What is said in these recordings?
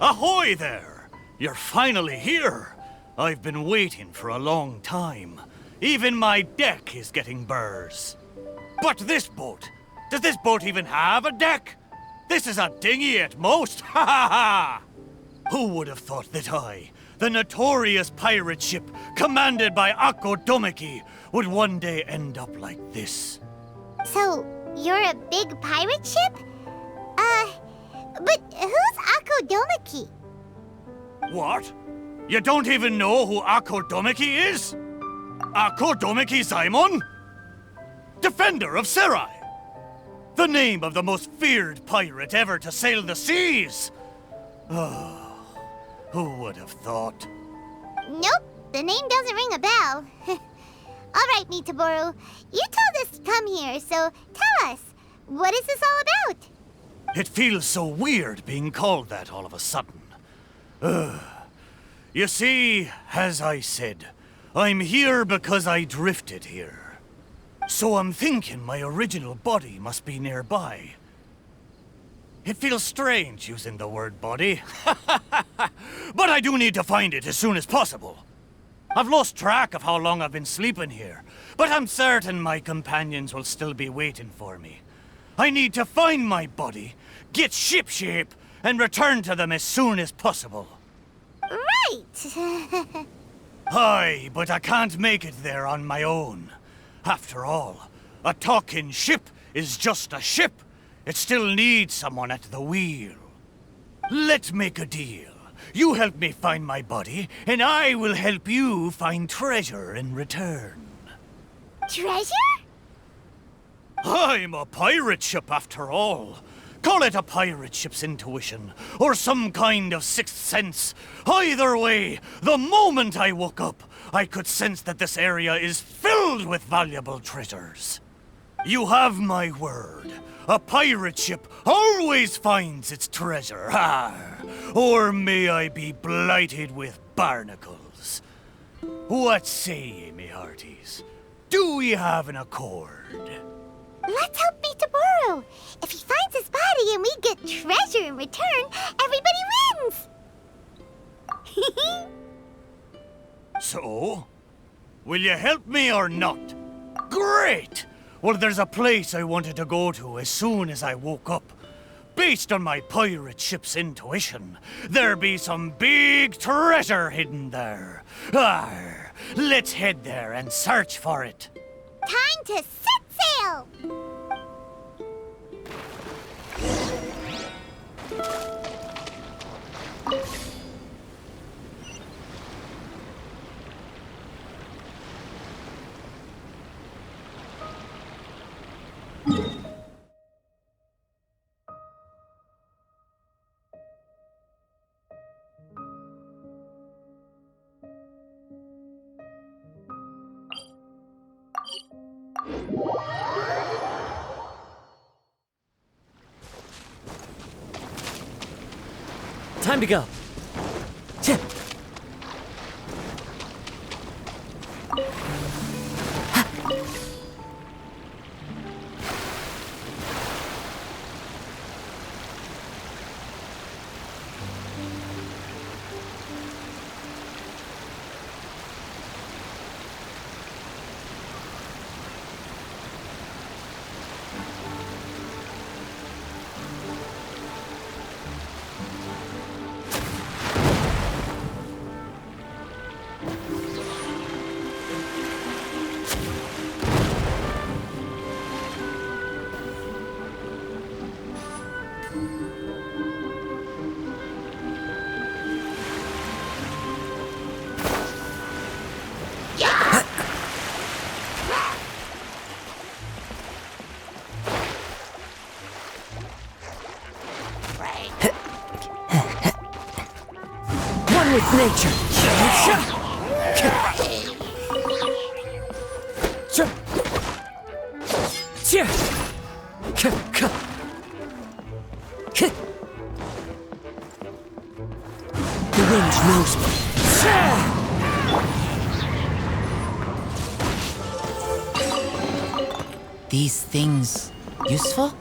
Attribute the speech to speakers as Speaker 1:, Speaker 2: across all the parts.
Speaker 1: Ahoy there! You're finally here! I've been waiting for a long time. Even my deck is getting burrs. But this boat, does this boat even have a deck? This is a dinghy at most, ha ha ha! Who would have thought that I, the notorious pirate ship commanded by Akko Domeki, would one day end up like this?
Speaker 2: So, you're a big pirate ship? But who's Akko Domeki?
Speaker 1: What? You don't even know who Akko Domeki is? Akko Domeki Simon? Defender of Serai! The name of the most feared pirate ever to sail the seas! Oh, who would have thought?
Speaker 2: Nope, the name doesn't ring a bell. All right, Mitaboru, you told us to come here, so tell us, what is this all about?
Speaker 1: It feels so weird being called that all of a sudden. You see, as I said, I'm here because I drifted here. So I'm thinking my original body must be nearby. It feels strange using the word body. But I do need to find it as soon as possible. I've lost track of how long I've been sleeping here, but I'm certain my companions will still be waiting for me. I need to find my body, get shipshape, and return to them as soon as possible.
Speaker 2: Right!
Speaker 1: Aye, but I can't make it there on my own. After all, a talking ship is just a ship. It still needs someone at the wheel. Let's make a deal. You help me find my body, and I will help you find treasure in return.
Speaker 2: Treasure?
Speaker 1: I'm a pirate ship after all. Call it a pirate ship's intuition, or some kind of sixth sense. Either way, the moment I woke up, I could sense that this area is filled with valuable treasures. You have my word. A pirate ship always finds its treasure. Or may I be blighted with barnacles. What say ye, me hearties? Do we have an accord?
Speaker 2: Let's help Mitaboru. If he finds his body and we get treasure in return, everybody wins!
Speaker 1: So? Will you help me or not? Great! Well, there's a place I wanted to go to as soon as I woke up. Based on my pirate ship's intuition, there be some big treasure hidden there. Let's head there and search for it.
Speaker 2: Time to set sail!
Speaker 3: Time to go. With nature. wind knows me.
Speaker 4: These things useful?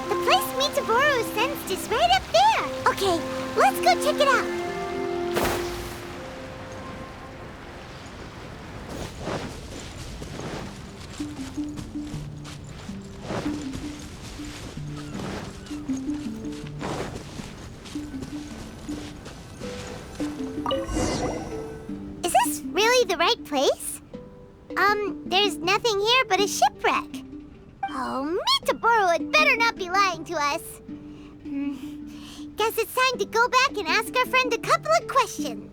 Speaker 2: The place Mitaboru sensed is right up there. Okay, let's go check it out. Is this really the right place? There's nothing here but a shipwreck. Oh, Mitaboru had better not be lying to us. Guess it's time to go back and ask our friend a couple of questions.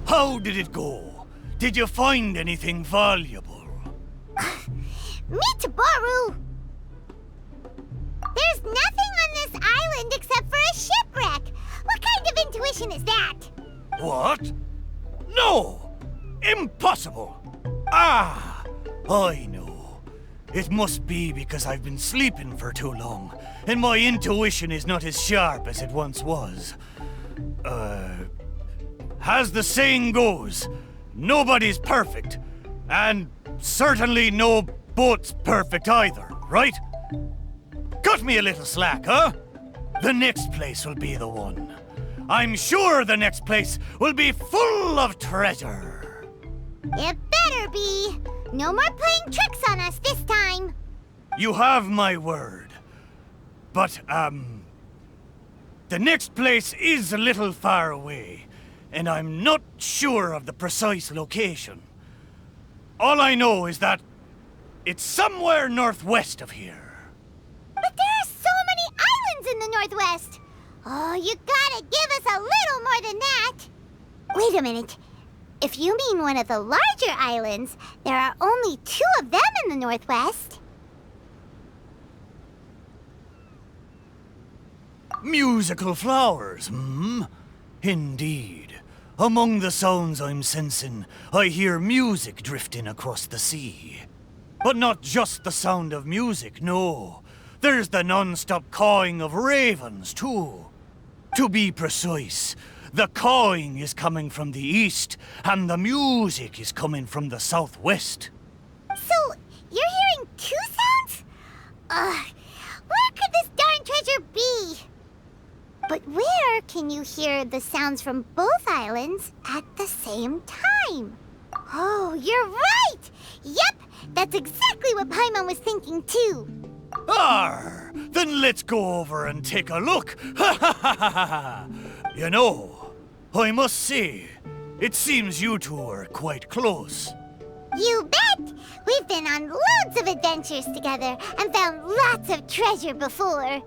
Speaker 1: How did it go? Did you find anything valuable?
Speaker 2: Mitaboru! There's nothing on this island except for a shipwreck. What kind of intuition is that?
Speaker 1: What? No! Impossible! Ah! I know. It must be because I've been sleeping for too long, and my intuition is not as sharp as it once was. As the saying goes, nobody's perfect, and certainly no boat's perfect either, right? Cut me a little slack, huh? The next place will be the one. I'm sure the next place will be full of treasure.
Speaker 2: It better be. No more playing tricks on us this time.
Speaker 1: You have my word. But, the next place is a little far away, and I'm not sure of the precise location. All I know is that it's somewhere northwest of here.
Speaker 2: But there are so many islands in the Northwest. Oh, you gotta give us a little more than that. Wait a minute. If you mean one of the larger islands, there are only 2 of them in the Northwest.
Speaker 1: Musical flowers, Indeed. Among the sounds I'm sensing, I hear music drifting across the sea. But not just the sound of music, no. There's the non-stop cawing of ravens, too. To be precise, the cawing is coming from the east, and the music is coming from the southwest.
Speaker 2: So, you're hearing 2 sounds? Where could this darn treasure be? But where can you hear the sounds from both islands at the same time? Oh, you're right! Yep, that's exactly what Paimon was thinking too.
Speaker 1: Arr! Then let's go over and take a look. Ha ha ha ha ha! You know, I must say, it seems you two are quite close.
Speaker 2: You bet! We've been on loads of adventures together and found lots of treasure before.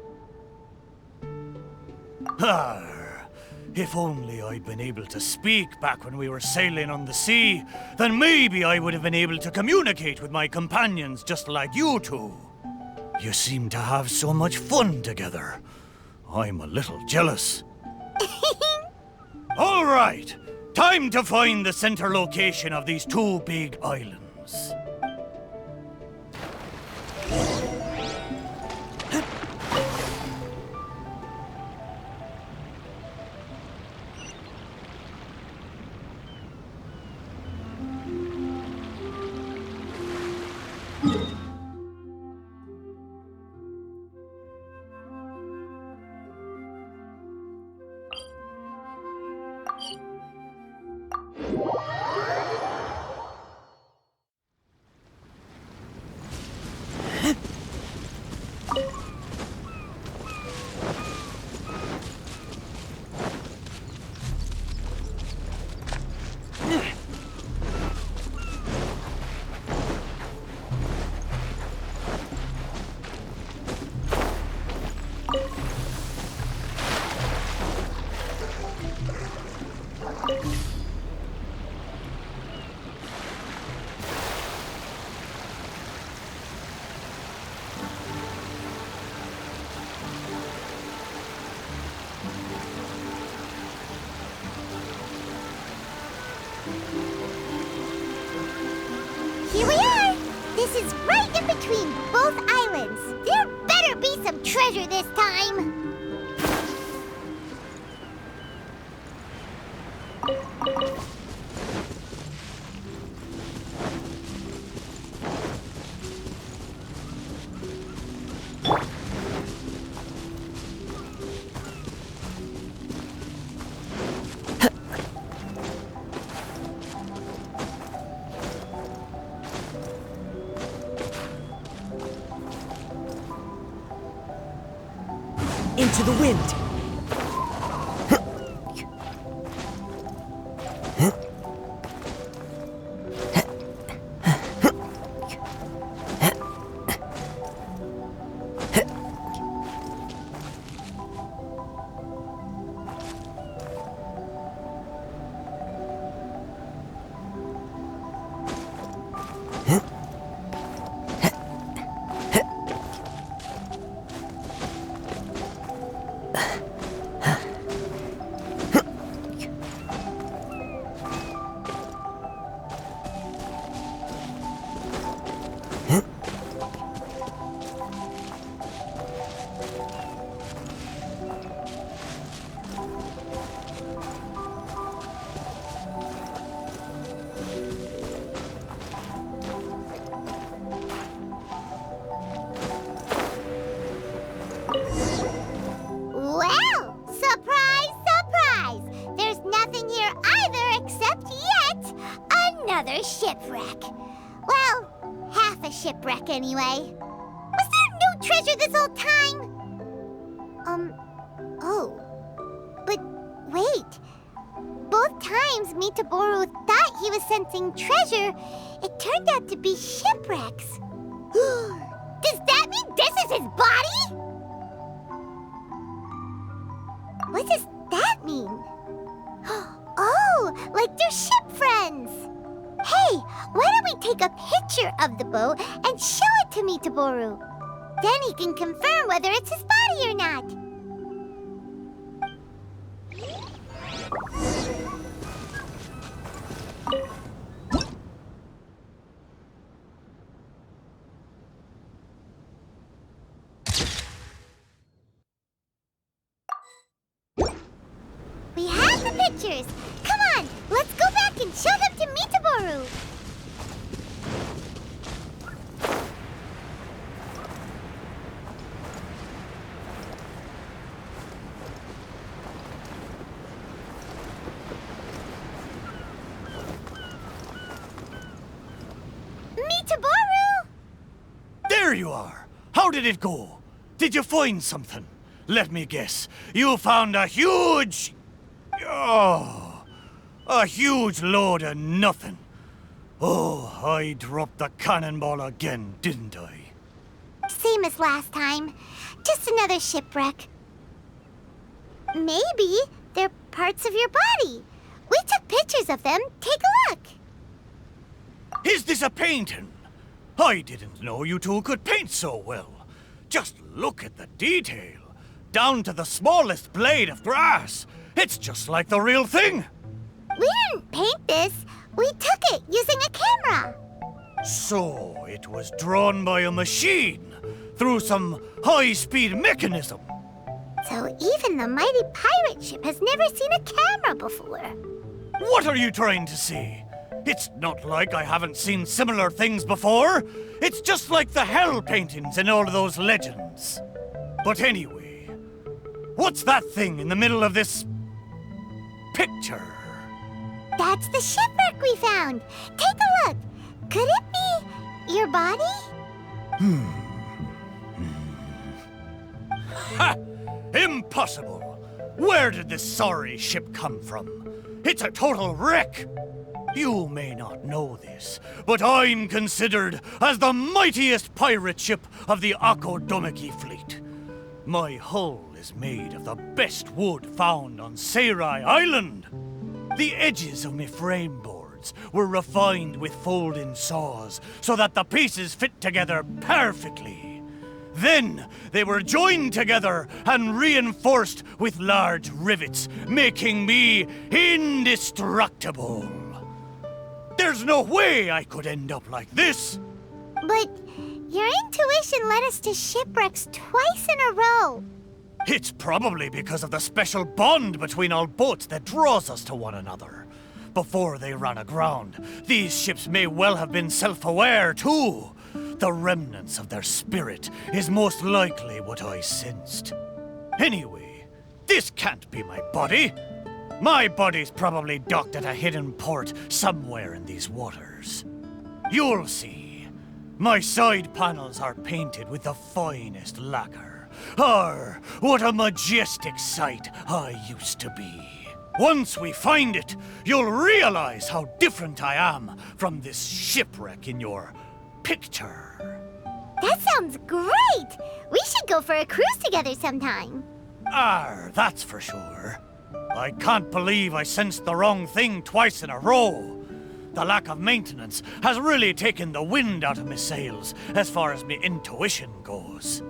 Speaker 1: Arr, if only I'd been able to speak back when we were sailing on the sea, then maybe I would have been able to communicate with my companions just like you two. You seem to have so much fun together. I'm a little jealous. All right, time to find the center location of these two big islands.
Speaker 2: Here we are! This is right in between both islands. There better be some treasure this time!
Speaker 3: Into the wind!
Speaker 2: Well, surprise, surprise! There's nothing here either except yet another shipwreck. Well, half a shipwreck anyway. Was there no treasure this whole time? Oh. But wait. Both times Mitaboru thought he was sensing treasure, it turned out to be shipwrecks. Does that mean this is his body? What does that mean? Oh, like they're ship friends. Hey, why don't we take a picture of the boat and show it to Mitaboru? Then he can confirm whether it's his body or not. We have the pictures. Come on, let's go back and show them to Mitaboru. Mitaboru!
Speaker 1: There you are! How did it go? Did you find something? Let me guess. You found a huge... Oh, a huge load of nothing. Oh, I dropped the cannonball again, didn't I?
Speaker 2: Same as last time. Just another shipwreck. Maybe they're parts of your body. We took pictures of them. Take a look.
Speaker 1: Is this a painting? I didn't know you two could paint so well. Just look at the detail. Down to the smallest blade of grass. It's just like the real thing.
Speaker 2: We didn't paint this. We took it using a camera.
Speaker 1: So it was drawn by a machine through some high-speed mechanism.
Speaker 2: So even the mighty pirate ship has never seen a camera before.
Speaker 1: What are you trying to say? It's not like I haven't seen similar things before. It's just like the hell paintings in all of those legends. But anyway, what's that thing in the middle of this picture?
Speaker 2: That's the shipwreck we found. Take a look. Could it be your body?
Speaker 1: Ha! Impossible! Where did this sorry ship come from? It's a total wreck! You may not know this, but I'm considered as the mightiest pirate ship of the Akodomiki fleet. My hull is made of the best wood found on Seirai Island. The edges of my frame boards were refined with folding saws so that the pieces fit together perfectly. Then they were joined together and reinforced with large rivets, making me indestructible. There's no way I could end up like this.
Speaker 2: But your intuition led us to shipwrecks twice in a row.
Speaker 1: It's probably because of the special bond between our boats that draws us to one another. Before they ran aground, these ships may well have been self-aware too. The remnants of their spirit is most likely what I sensed. Anyway, this can't be my body. My body's probably docked at a hidden port somewhere in these waters. You'll see. My side panels are painted with the finest lacquer. What a majestic sight I used to be. Once we find it, you'll realize how different I am from this shipwreck in your picture.
Speaker 2: That sounds great! We should go for a cruise together sometime.
Speaker 1: That's for sure. I can't believe I sensed the wrong thing twice in a row. The lack of maintenance has really taken the wind out of my sails as far as my intuition goes.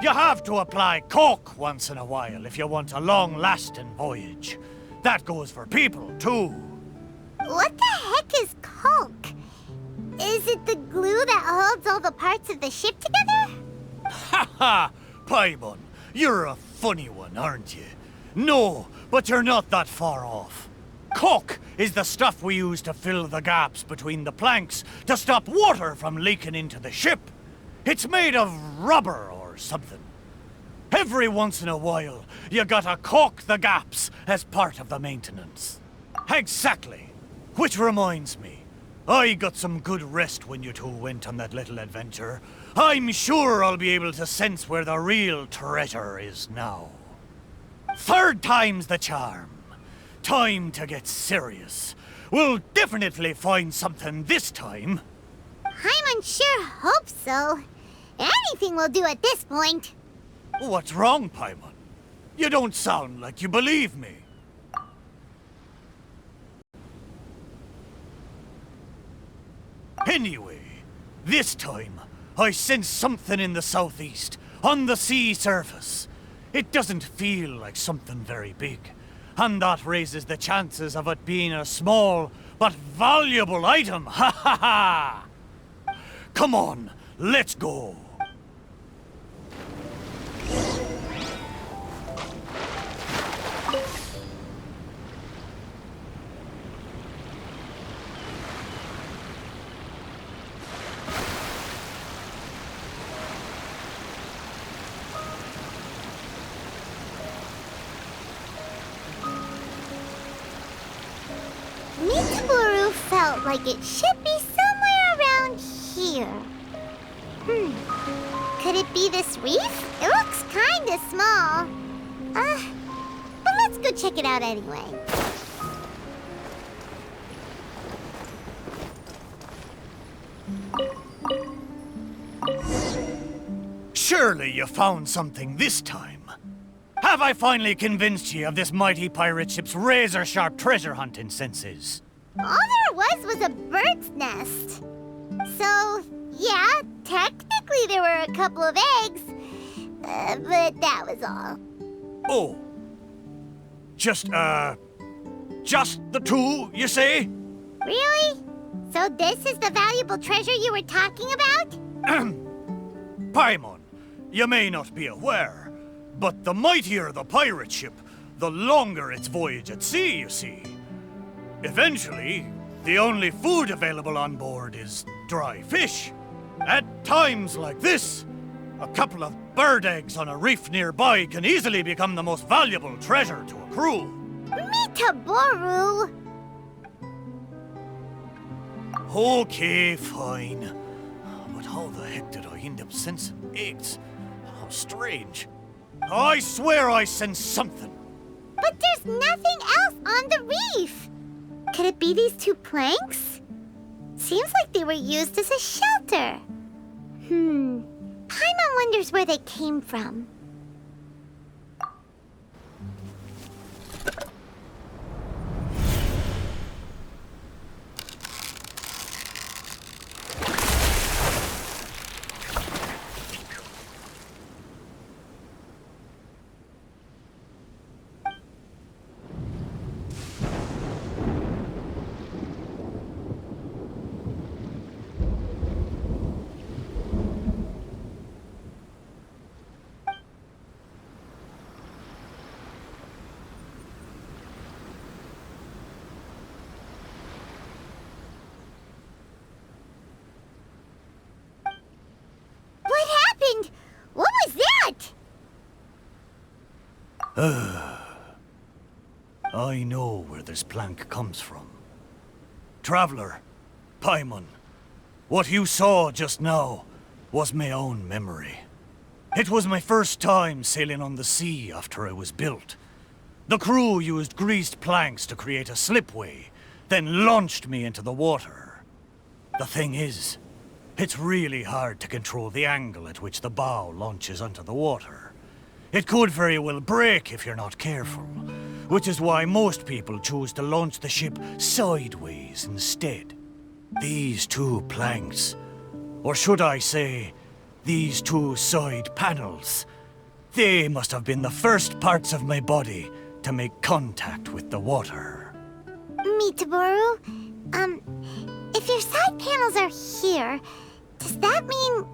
Speaker 1: You have to apply cork once in a while if you want a long-lasting voyage. That goes for people, too.
Speaker 2: What the heck is caulk? Is it the glue that holds all the parts of the ship together?
Speaker 1: Ha ha! Paimon, you're a funny one, aren't you? No, but you're not that far off. Caulk is the stuff we use to fill the gaps between the planks to stop water from leaking into the ship. It's made of rubber or something. Every once in a while, you gotta caulk the gaps as part of the maintenance. Exactly. Which reminds me, I got some good rest when you two went on that little adventure. I'm sure I'll be able to sense where the real treasure is now. Third time's the charm. Time to get serious. We'll definitely find something this time.
Speaker 2: Paimon sure hopes so. Anything will do at this point.
Speaker 1: What's wrong, Paimon? You don't sound like you believe me. Anyway, this time, I sense something in the southeast, on the sea surface. It doesn't feel like something very big, and that raises the chances of it being a small but valuable item. Ha ha ha! Come on, let's go.
Speaker 2: Mitsuburu felt like it should be somewhere around here. Could it be this reef? It looks kinda small. But let's go check it out anyway.
Speaker 1: Surely you found something this time. Have I finally convinced ye of this mighty pirate ship's razor-sharp treasure hunting senses?
Speaker 2: All there was a bird's nest. So, yeah, technically there were a couple of eggs, but that was all.
Speaker 1: Oh. Just the two, you say?
Speaker 2: Really? So this is the valuable treasure you were talking about?
Speaker 1: Paimon, you may not be aware, but the mightier the pirate ship, the longer its voyage at sea, you see. Eventually, the only food available on board is dry fish. At times like this, a couple of bird eggs on a reef nearby can easily become the most valuable treasure to a crew.
Speaker 2: Mitaboru!
Speaker 1: Okay, fine. But how the heck did I end up sensing eggs? How strange. I swear I sensed something.
Speaker 2: But there's nothing else on the reef! Could it be these two planks? Seems like they were used as a shelter. Paimon wonders where they came from. What was that?
Speaker 1: I know where this plank comes from. Traveler, Paimon, what you saw just now was my own memory. It was my first time sailing on the sea after I was built. The crew used greased planks to create a slipway, then launched me into the water. The thing is, it's really hard to control the angle at which the bow launches onto the water. It could very well break if you're not careful, which is why most people choose to launch the ship sideways instead. These two planks, or should I say, these two side panels, they must have been the first parts of my body to make contact with the water.
Speaker 2: Mitaboru, if your side panels are here, does that mean...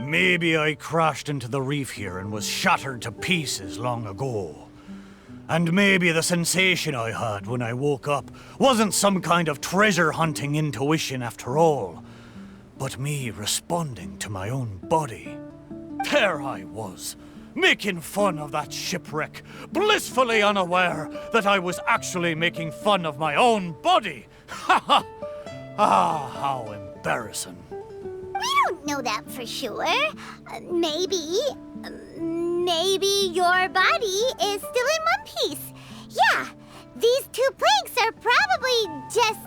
Speaker 1: Maybe I crashed into the reef here and was shattered to pieces long ago. And maybe the sensation I had when I woke up wasn't some kind of treasure-hunting intuition after all, but me responding to my own body. There I was, making fun of that shipwreck, blissfully unaware that I was actually making fun of my own body. Ha ha! Ah, how embarrassing.
Speaker 2: We don't know that for sure. Maybe your body is still in one piece. Yeah, these two planks are probably just,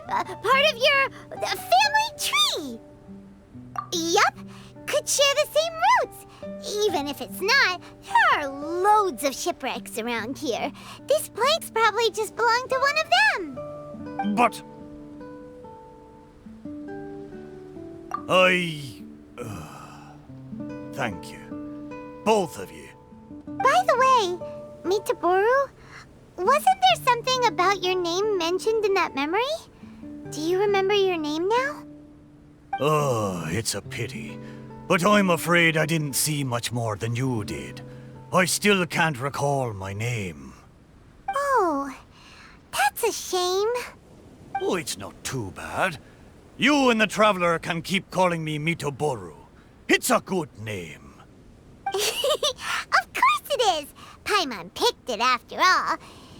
Speaker 2: part of your family tree. Yup, could share the same roots. Even if it's not, there are loads of shipwrecks around here. These planks probably just belong to one of them.
Speaker 1: But... thank you. Both of you.
Speaker 2: By the way, Mitaboru, wasn't there something about your name mentioned in that memory? Do you remember your name now?
Speaker 1: Oh, it's a pity. But I'm afraid I didn't see much more than you did. I still can't recall my name.
Speaker 2: Oh, that's a shame.
Speaker 1: Oh, it's not too bad. You and the Traveler can keep calling me Mitaboru. It's a good name.
Speaker 2: Of course it is! Paimon picked it after all.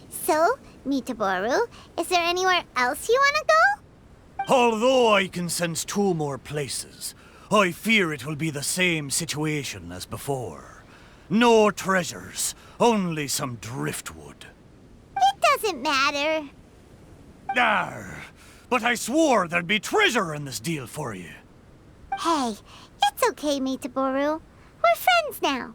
Speaker 2: So, Mitaboru, is there anywhere else you want to go?
Speaker 1: Although I can sense two more places, I fear it will be the same situation as before. No treasures, only some driftwood.
Speaker 2: It doesn't matter.
Speaker 1: Arr, but I swore there'd be treasure in this deal for you.
Speaker 2: Hey, it's okay, Mitaboru. We're we're friends now.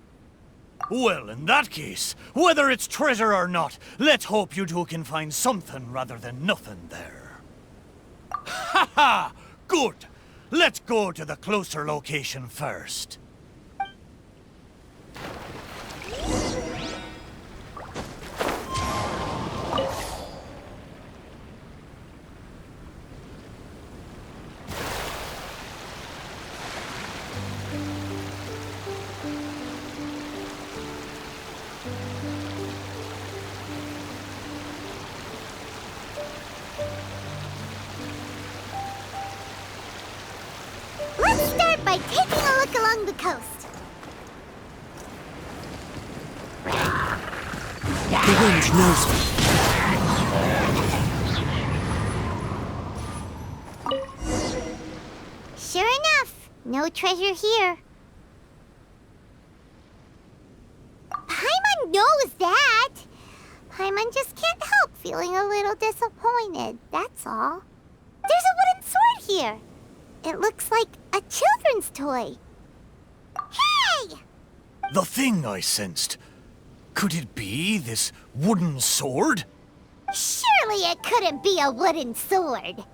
Speaker 1: Well, in that case, whether it's treasure or not, let's hope you two can find something rather than nothing there. Ha ha! Good! Let's go to the closer location first.
Speaker 2: Let's start by taking a look along the coast.
Speaker 3: The wind knows me.
Speaker 2: Sure enough, no treasure here. Paimon knows that. Paimon just can't help feeling a little disappointed, that's all. There's a wooden sword here. It looks like a children's toy. Hey!
Speaker 1: The thing I sensed. Could it be this wooden sword?
Speaker 2: Surely it couldn't be a wooden sword.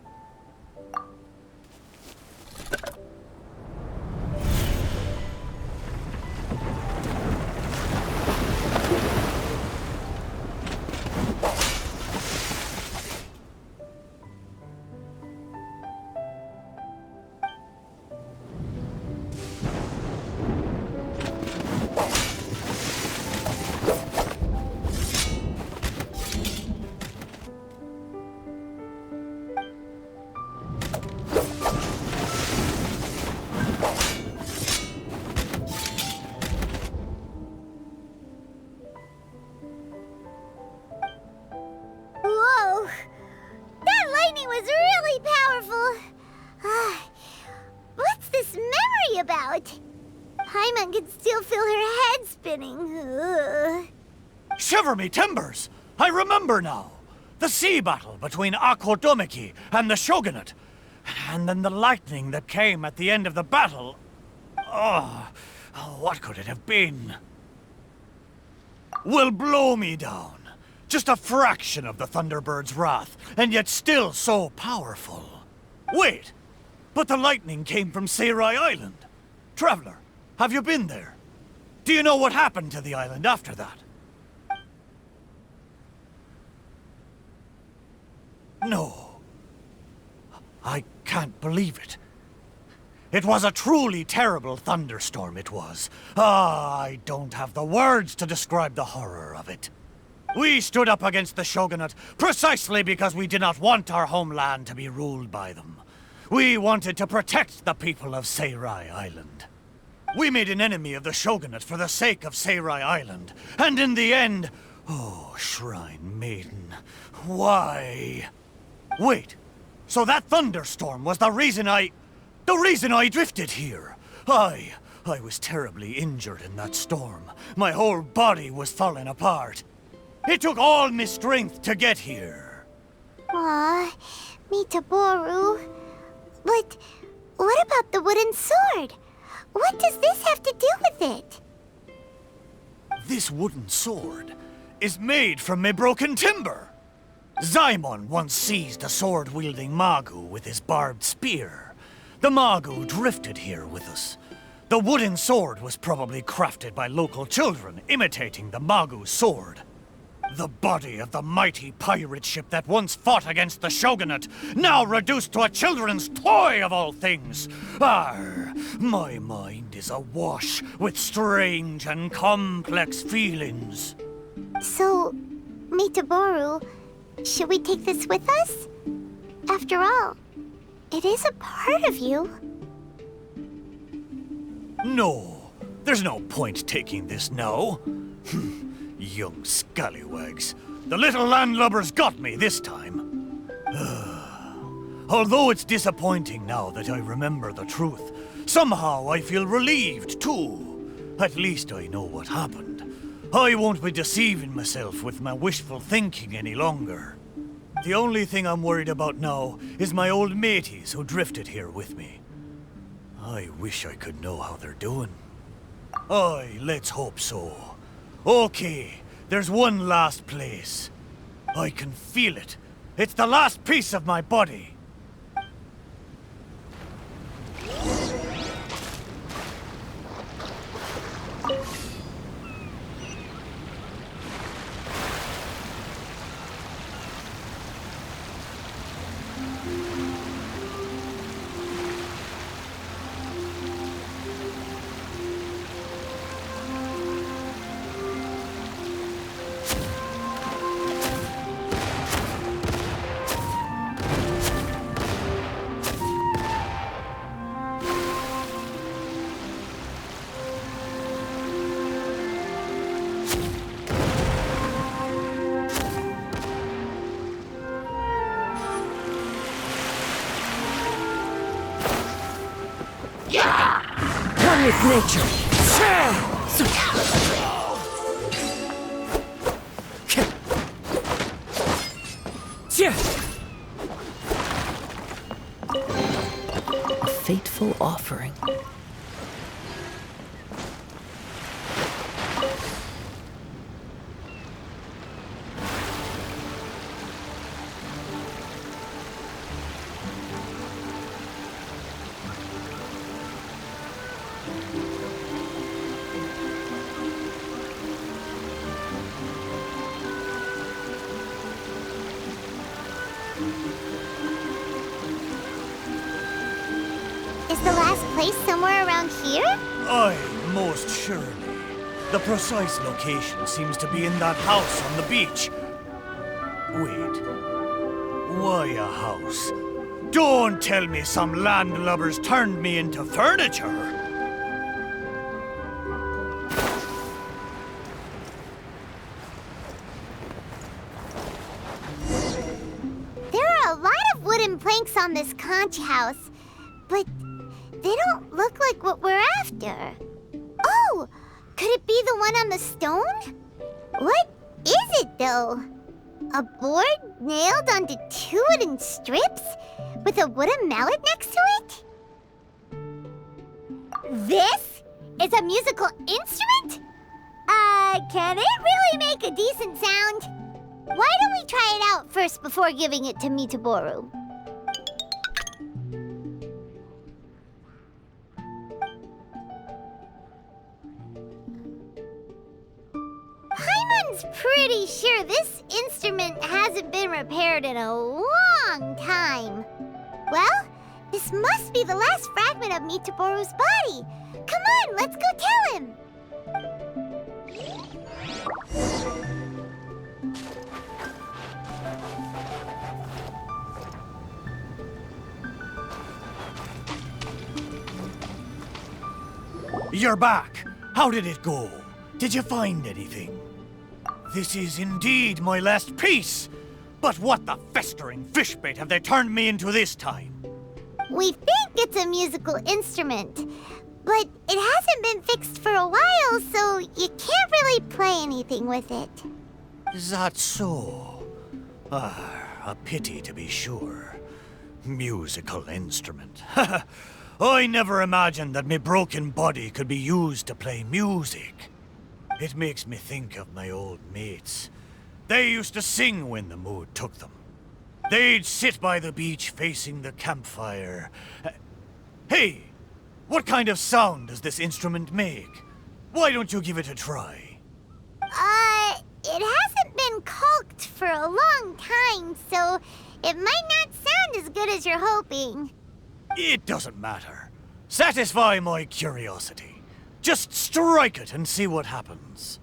Speaker 2: Whoa! That lightning was really powerful. What's this memory about? Paimon can still feel her head spinning.
Speaker 1: Shiver me timbers! I remember now. The sea battle between Akodomiki and the Shogunate. And then the lightning that came at the end of the battle. Oh, what could it have been? Will blow me down. Just a fraction of the Thunderbird's wrath, and yet still so powerful. Wait, but the lightning came from Seirai Island. Traveler, have you been there? Do you know what happened to the island after that? No. I can't believe it. It was a truly terrible thunderstorm, it was. I don't have the words to describe the horror of it. We stood up against the Shogunate precisely because we did not want our homeland to be ruled by them. We wanted to protect the people of Seirai Island. We made an enemy of the Shogunate for the sake of Seirai Island, and in the end... Oh, Shrine Maiden, why? Wait, so that thunderstorm was the reason I drifted here. I was terribly injured in that storm. My whole body was falling apart. It took all my strength to get here.
Speaker 2: Aw, Mitaboru. But what about the wooden sword? What does this have to do with it?
Speaker 1: This wooden sword is made from my broken timber. Zaimon once seized a sword-wielding Magu with his barbed spear. The Magu drifted here with us. The wooden sword was probably crafted by local children, imitating the Magu's sword. The body of the mighty pirate ship that once fought against the Shogunate, now reduced to a children's toy of all things. Arr, my mind is awash with strange and complex feelings.
Speaker 2: So, Mitaboru, should we take this with us? After all, it is a part of you.
Speaker 1: No, there's no point taking this now. Young scallywags. The little landlubbers got me this time. Although it's disappointing now that I remember the truth, somehow I feel relieved too. At least I know what happened. I won't be deceiving myself with my wishful thinking any longer. The only thing I'm worried about now is my old mateys who drifted here with me. I wish I could know how they're doing. Aye, let's hope so. Okay, there's one last place. I can feel it. It's the last piece of my body.
Speaker 3: One with nature. A fateful offering.
Speaker 2: Is the last place somewhere around here?
Speaker 1: Aye, most surely. The precise location seems to be in that house on the beach. Wait. Why a house? Don't tell me some landlubbers turned me into furniture!
Speaker 2: There are a lot of wooden planks on this conch house, but they don't look like what we're after. Oh, could it be the one on the stone? What is it, though? A board nailed onto two wooden strips with a wooden mallet next to it? This is a musical instrument? Can it really make a decent sound? Why don't we try it out first before giving it to Mitaboru? Paimon's pretty sure this instrument hasn't been repaired in a long time. Well, this must be the last fragment of Mitaboru's body. Come on, let's go tell him.
Speaker 1: You're back! How did it go? Did you find anything? This is indeed my last piece! But what the festering fishbait have they turned me into this time?
Speaker 2: We think it's a musical instrument, but it hasn't been fixed for a while, so you can't really play anything with it.
Speaker 1: Is that so? Ah, a pity to be sure. Musical instrument. I never imagined that my broken body could be used to play music. It makes me think of my old mates. They used to sing when the mood took them. They'd sit by the beach facing the campfire. Hey, what kind of sound does this instrument make? Why don't you give it a try?
Speaker 2: It hasn't been caulked for a long time, so it might not sound as good as you're hoping.
Speaker 1: It doesn't matter. Satisfy my curiosity. Just strike it and see what happens.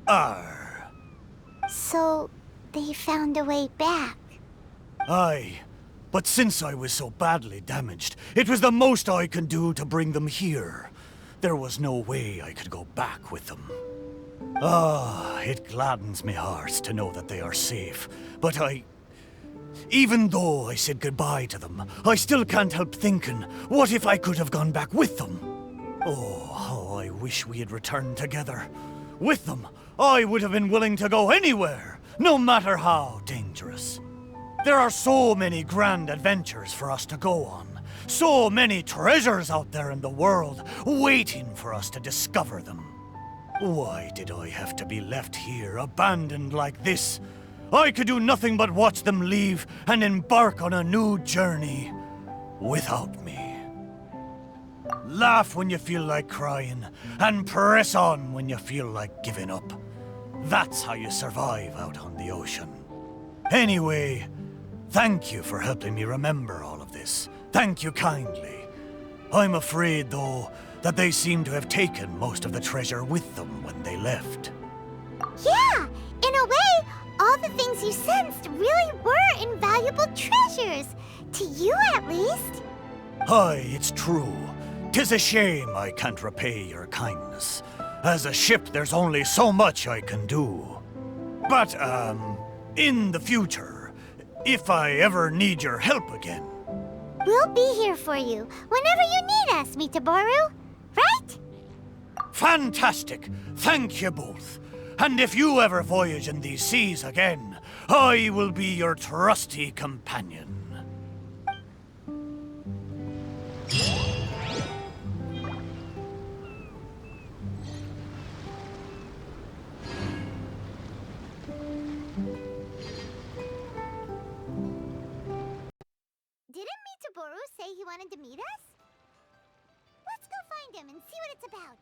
Speaker 1: Arr.
Speaker 2: So, they found a way back.
Speaker 1: Aye, but since I was so badly damaged, it was the most I could do to bring them here. There was no way I could go back with them. Ah, it gladdens me heart to know that they are safe. But even though I said goodbye to them, I still can't help thinking, what if I could have gone back with them? Oh, how I wish we had returned together. With them, I would have been willing to go anywhere, no matter how dangerous. There are so many grand adventures for us to go on. So many treasures out there in the world, waiting for us to discover them. Why did I have to be left here, abandoned like this? I could do nothing but watch them leave and embark on a new journey without me. Laugh when you feel like crying, and press on when you feel like giving up. That's how you survive out on the ocean. Anyway, thank you for helping me remember all of this. Thank you kindly. I'm afraid, though, that they seem to have taken most of the treasure with them when they left.
Speaker 2: Yeah, in a way, all the things you sensed really were invaluable treasures. To you, at least.
Speaker 1: Aye, it's true. 'Tis a shame I can't repay your kindness. As a ship, there's only so much I can do. But, in the future, if I ever need your help again...
Speaker 2: We'll be here for you whenever you need us, Mitaboru. Right?
Speaker 1: Fantastic! Thank you both. And if you ever voyage in these seas again, I will be your trusty companion.
Speaker 2: Didn't Mitaboru say he wanted to meet us? Let's go find him and see what it's about.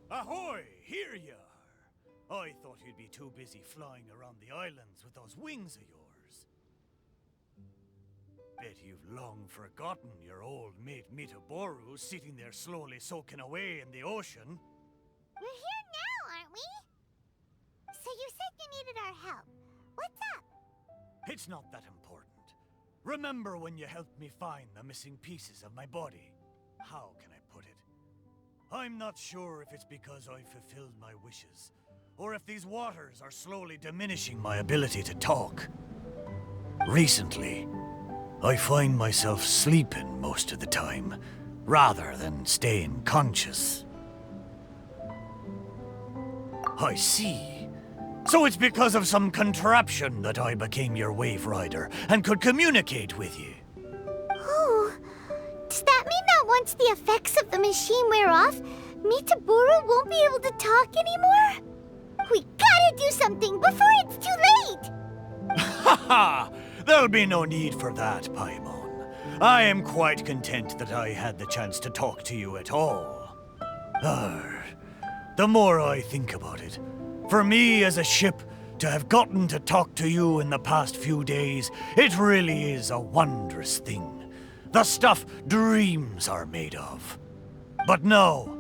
Speaker 1: Ahoy! Here you are! I thought you'd be too busy flying around the islands with those wings of yours. Bet you've long forgotten your old mate Mitaboru sitting there slowly soaking away in the ocean.
Speaker 2: We're here now, aren't we? So you said you needed our help. What's up?
Speaker 1: It's not that important. Remember when you helped me find the missing pieces of my body? How can I put it? I'm not sure if it's because I fulfilled my wishes, or if these waters are slowly diminishing my ability to talk. Recently, I find myself sleeping most of the time, rather than staying conscious. I see. So it's because of some contraption that I became your wave rider and could communicate with you.
Speaker 2: Oh, does that mean that once the effects of the machine wear off, Mitaboru won't be able to talk anymore? We gotta do something before it's too late!
Speaker 1: Haha! There'll be no need for that, Paimon. I am quite content that I had the chance to talk to you at all. The more I think about it, for me as a ship, to have gotten to talk to you in the past few days, it really is a wondrous thing. The stuff dreams are made of. But now,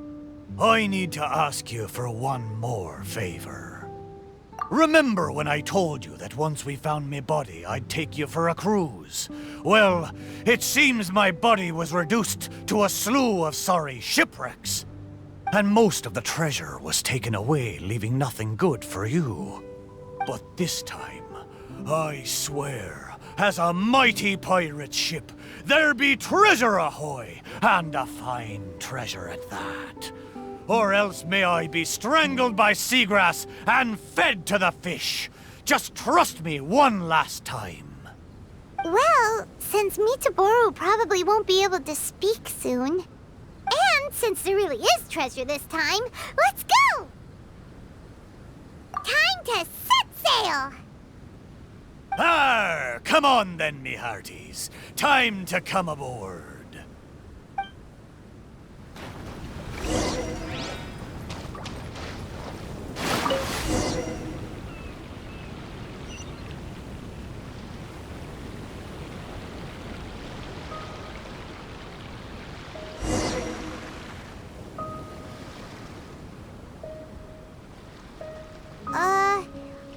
Speaker 1: I need to ask you for one more favor. Remember when I told you that once we found my body, I'd take you for a cruise? Well, it seems my body was reduced to a slew of sorry shipwrecks. And most of the treasure was taken away, leaving nothing good for you. But this time, I swear, as a mighty pirate ship, there be treasure ahoy, and a fine treasure at that. or else may I be strangled by seagrass and fed to the fish. Just trust me one last time.
Speaker 2: Well, since Mitaboru probably won't be able to speak soon, and since there really is treasure this time, let's go! Time to set sail!
Speaker 1: Arr! Come on then, me hearties. Time to come aboard.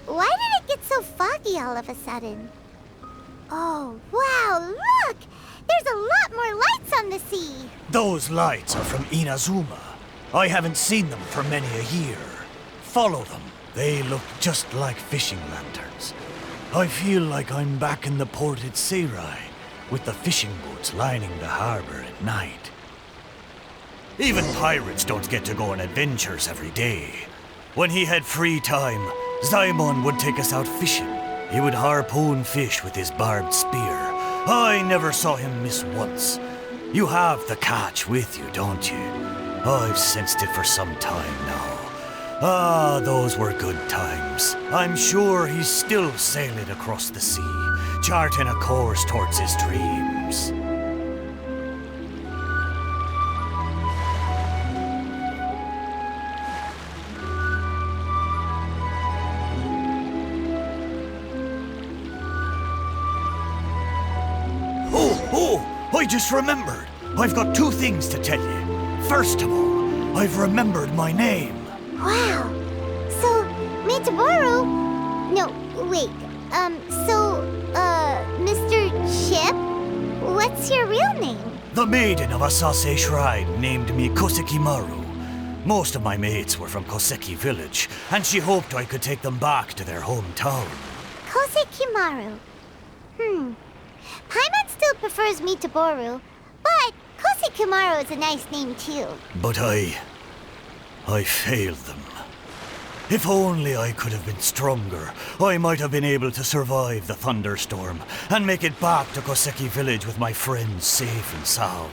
Speaker 2: Why did it get so foggy all of a sudden? Oh, wow, look! There's a lot more lights on the sea!
Speaker 1: Those lights are from Inazuma. I haven't seen them for many a year. Follow them. They look just like fishing lanterns. I feel like I'm back in the port at Seirai, with the fishing boats lining the harbor at night. Even pirates don't get to go on adventures every day. When he had free time, Zaimon would take us out fishing. He would harpoon fish with his barbed spear. I never saw him miss once. You have the catch with you, don't you? I've sensed it for some time now. Ah, those were good times. I'm sure he's still sailing across the sea, charting a course towards his dreams. I just remembered. I've got two things to tell you. First of all, I've remembered my name.
Speaker 2: Wow. So, Mitaboru... No, wait. Mr. Chip? What's your real name?
Speaker 1: The maiden of Asase Shrine named me Kosekimaru. Most of my mates were from Koseki village, and she hoped I could take them back to their hometown.
Speaker 2: Kosekimaru. Paimon still prefers Mitaboru, but Kosekimaru is a nice name too.
Speaker 1: But I failed them. If only I could have been stronger, I might have been able to survive the thunderstorm and make it back to Koseki village with my friends safe and sound.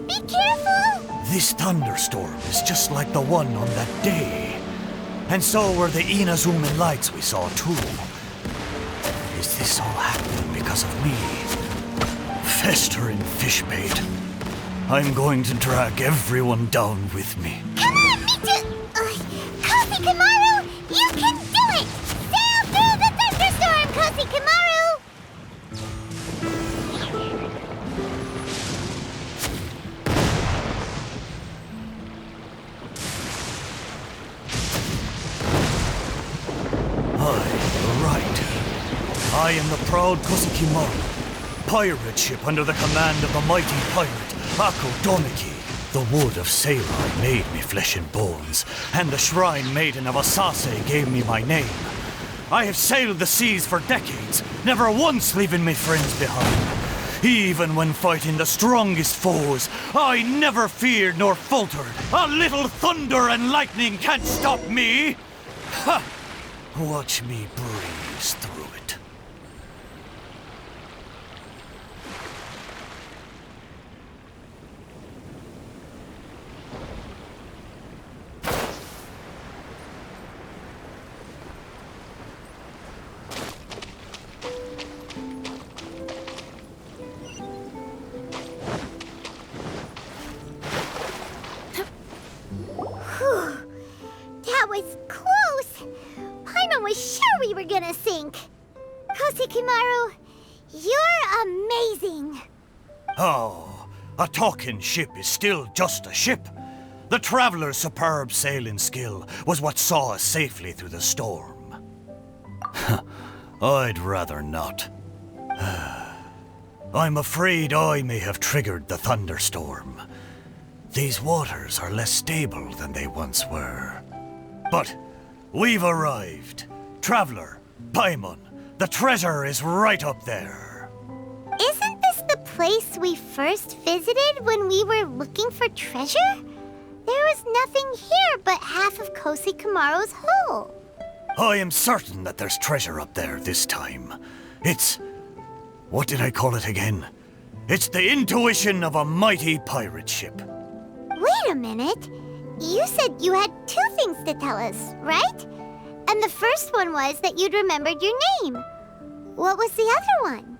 Speaker 2: Be careful!
Speaker 1: This thunderstorm is just like the one on that day. And so were the Inazuman lights we saw too. Is this all happening because of me? Festering fish bait. I'm going to drag everyone down with me.
Speaker 2: Come on, Kosekimaru! You can do it! Sail through the thunderstorm, Kosekimaru!
Speaker 1: I am the proud Kosekimaru, pirate ship under the command of the mighty pirate Ako Domiki. The wood of Seirai made me flesh and bones, and the shrine maiden of Asase gave me my name. I have sailed the seas for decades, never once leaving my friends behind. Even when fighting the strongest foes, I never feared nor faltered. A little thunder and lightning can't stop me! Ha! Watch me breeze through it.
Speaker 2: was close. Paimon was sure we were gonna sink. Koshikimaru, you're amazing.
Speaker 1: Oh, a talking ship is still just a ship. The traveler's superb sailing skill was what saw us safely through the storm. I'd rather not. I'm afraid I may have triggered the thunderstorm. These waters are less stable than they once were. But we've arrived. Traveler, Paimon, the treasure is right up there.
Speaker 2: Isn't this the place we first visited when we were looking for treasure? There was nothing here but half of Koshikimaru's hole.
Speaker 1: I am certain that there's treasure up there this time. It's... what did I call it again? It's the intuition of a mighty pirate ship.
Speaker 2: Wait a minute. You said you had two things to tell us, right? And the first one was that you'd remembered your name. What was the other one?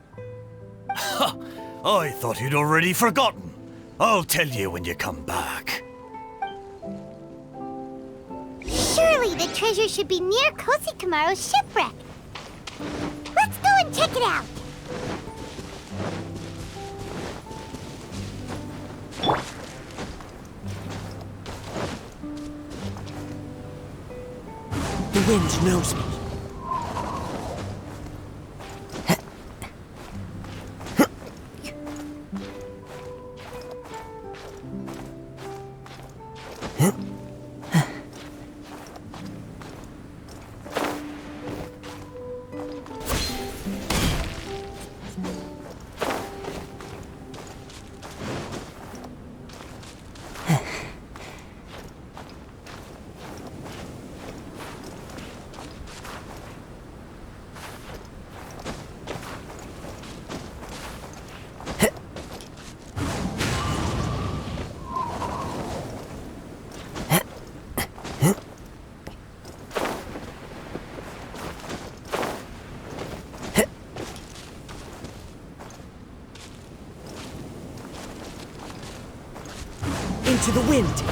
Speaker 1: I thought you'd already forgotten. I'll tell you when you come back.
Speaker 2: Surely the treasure should be near Koshikimaru's shipwreck. Let's go and check it out.
Speaker 3: The wind knows me. Into the wind.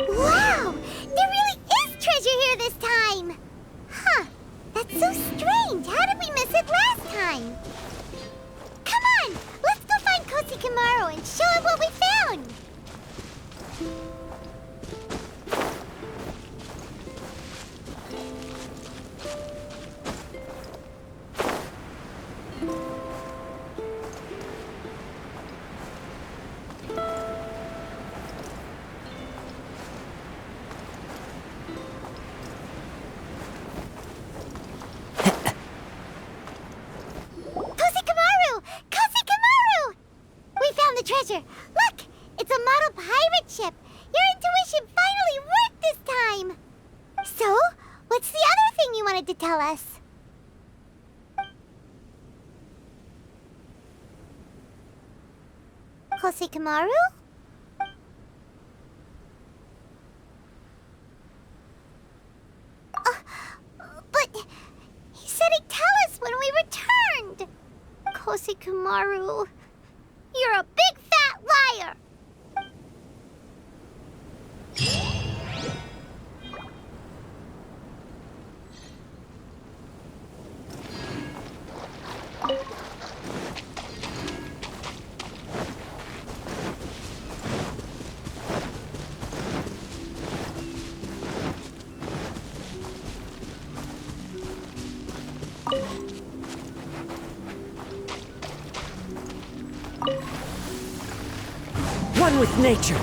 Speaker 2: Wow! There really is treasure here this time! Huh. That's so strange. How did we miss it last time? Come on! Let's go find Koshikimaru and show him what we found! Koshikimaru! Koshikimaru! We found the treasure! Look! It's a model pirate ship! Your intuition finally worked this time! So, what's the other thing you wanted to tell us? Koshikimaru? But he said he'd tell us when we returned! Koshikimaru, you're a big fat liar!
Speaker 3: One with nature.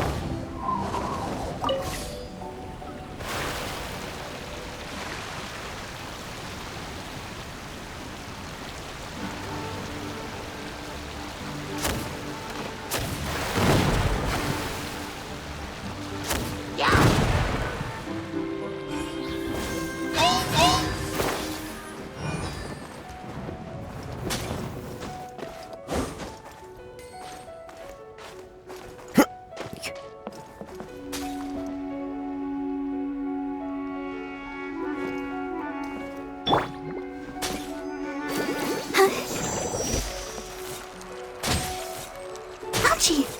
Speaker 2: Hachi!